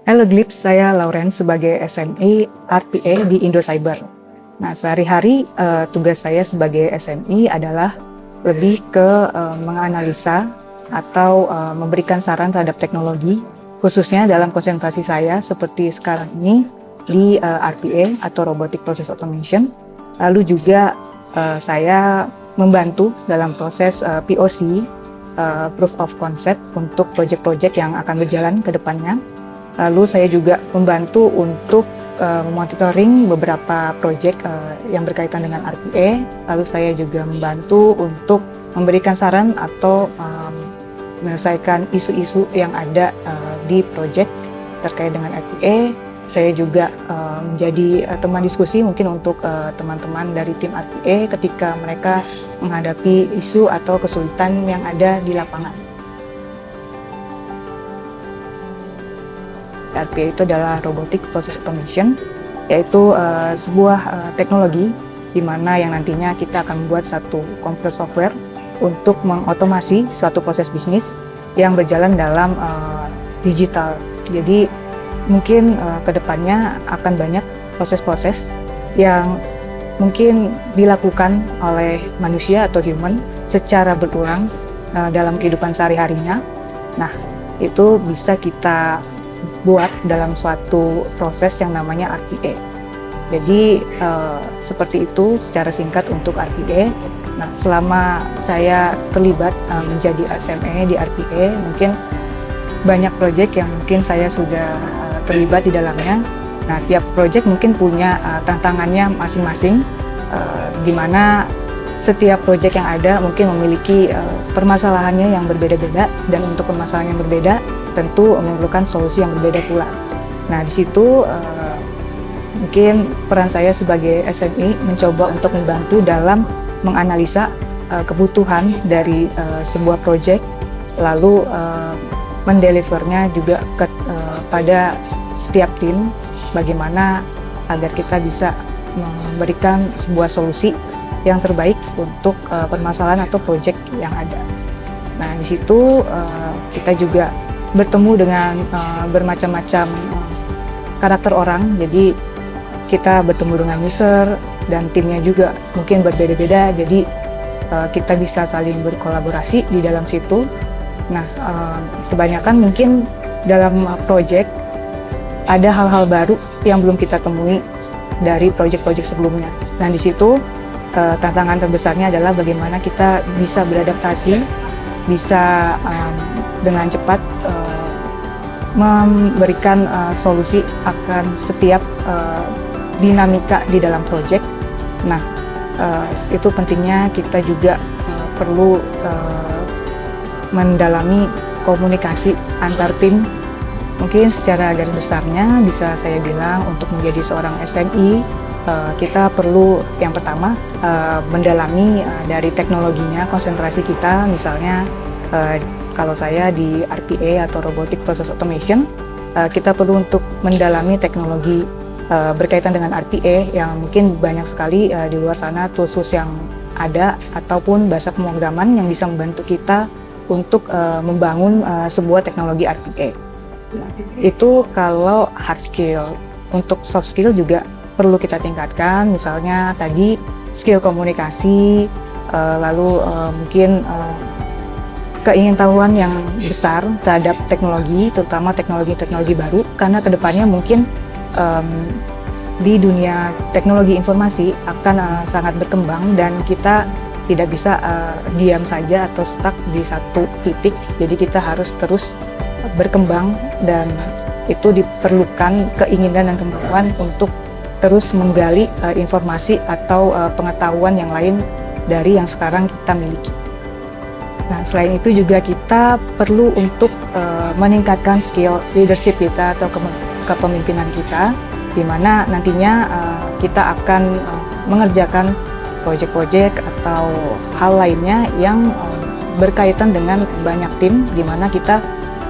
Halo Glips, saya Lauren sebagai SME RPA di Indoscyber. Nah, sehari-hari tugas saya sebagai SME adalah lebih ke menganalisa atau memberikan saran terhadap teknologi, khususnya dalam konsentrasi saya seperti sekarang ini di RPA atau Robotic Process Automation. Lalu juga saya membantu dalam proses POC, Proof of Concept untuk proyek-proyek yang akan berjalan ke depannya. Lalu saya juga membantu untuk monitoring beberapa proyek yang berkaitan dengan RPA. Lalu saya juga membantu untuk memberikan saran atau menyelesaikan isu-isu yang ada di proyek terkait dengan RPA. Saya juga menjadi teman diskusi mungkin untuk teman-teman dari tim RPA ketika mereka menghadapi isu atau kesulitan yang ada di lapangan. RPA itu adalah Robotic Process Automation, yaitu sebuah teknologi di mana yang nantinya kita akan membuat satu komputer software untuk mengotomasi suatu proses bisnis yang berjalan dalam digital. Jadi mungkin kedepannya akan banyak proses-proses yang mungkin dilakukan oleh manusia atau human secara berulang dalam kehidupan sehari-harinya. Nah, itu bisa kita buat dalam suatu proses yang namanya RPA. Jadi seperti itu secara singkat untuk RPA. Nah, selama saya terlibat menjadi SME di RPA, mungkin banyak proyek yang mungkin saya sudah terlibat di dalamnya. Nah, tiap proyek mungkin punya tantangannya masing-masing, di mana setiap proyek yang ada mungkin memiliki permasalahannya yang berbeda-beda, dan untuk permasalahan yang berbeda tentu memerlukan solusi yang berbeda pula. Nah, di situ mungkin peran saya sebagai SME mencoba untuk membantu dalam menganalisa kebutuhan dari sebuah proyek, lalu mendelivernya juga pada setiap tim, bagaimana agar kita bisa memberikan sebuah solusi yang terbaik untuk permasalahan atau proyek yang ada. Nah, di situ kita juga bertemu dengan bermacam-macam karakter orang. Jadi kita bertemu dengan user dan timnya juga mungkin berbeda-beda. Jadi kita bisa saling berkolaborasi di dalam situ. Nah, kebanyakan mungkin dalam project ada hal-hal baru yang belum kita temui dari project-project sebelumnya. Nah, di situ tantangan terbesarnya adalah bagaimana kita bisa beradaptasi, bisa dengan cepat memberikan solusi akan setiap dinamika di dalam proyek. Nah, itu pentingnya kita juga perlu mendalami komunikasi antar tim. Mungkin secara garis besarnya bisa saya bilang untuk menjadi seorang SME, kita perlu yang pertama mendalami dari teknologinya, konsentrasi kita. Misalnya kalau saya di RPA atau Robotic Process Automation, kita perlu untuk mendalami teknologi berkaitan dengan RPA yang mungkin banyak sekali di luar sana tools yang ada ataupun bahasa pemrograman yang bisa membantu kita untuk membangun sebuah teknologi RPA. Nah, itu kalau hard skill. Untuk soft skill juga perlu kita tingkatkan, misalnya tadi skill komunikasi, lalu mungkin keingintahuan yang besar terhadap teknologi, terutama teknologi-teknologi baru, karena kedepannya mungkin di dunia teknologi informasi akan sangat berkembang dan kita tidak bisa diam saja atau stuck di satu titik. Jadi kita harus terus berkembang dan itu diperlukan keinginan dan kemampuan untuk terus menggali informasi atau pengetahuan yang lain dari yang sekarang kita miliki. Nah, selain itu juga kita perlu untuk meningkatkan skill leadership kita atau kepemimpinan kita, di mana nantinya kita akan mengerjakan proyek-proyek atau hal lainnya yang berkaitan dengan banyak tim, di mana kita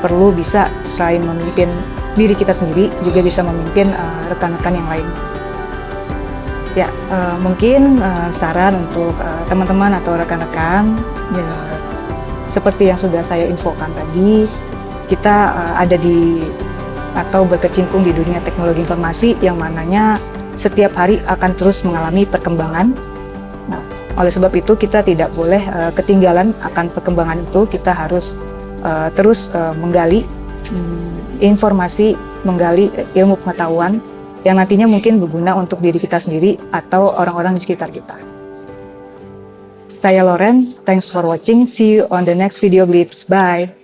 perlu bisa selain memimpin diri kita sendiri, juga bisa memimpin rekan-rekan yang lain. Ya, mungkin saran untuk teman-teman atau rekan-rekan, ya, seperti yang sudah saya infokan tadi, kita ada di atau berkecimpung di dunia teknologi informasi yang mananya setiap hari akan terus mengalami perkembangan. Nah, oleh sebab itu kita tidak boleh ketinggalan akan perkembangan itu. Kita harus terus menggali informasi, menggali ilmu pengetahuan yang nantinya mungkin berguna untuk diri kita sendiri atau orang-orang di sekitar kita. Saya Loren, thanks for watching. See you on the next video clips. Bye.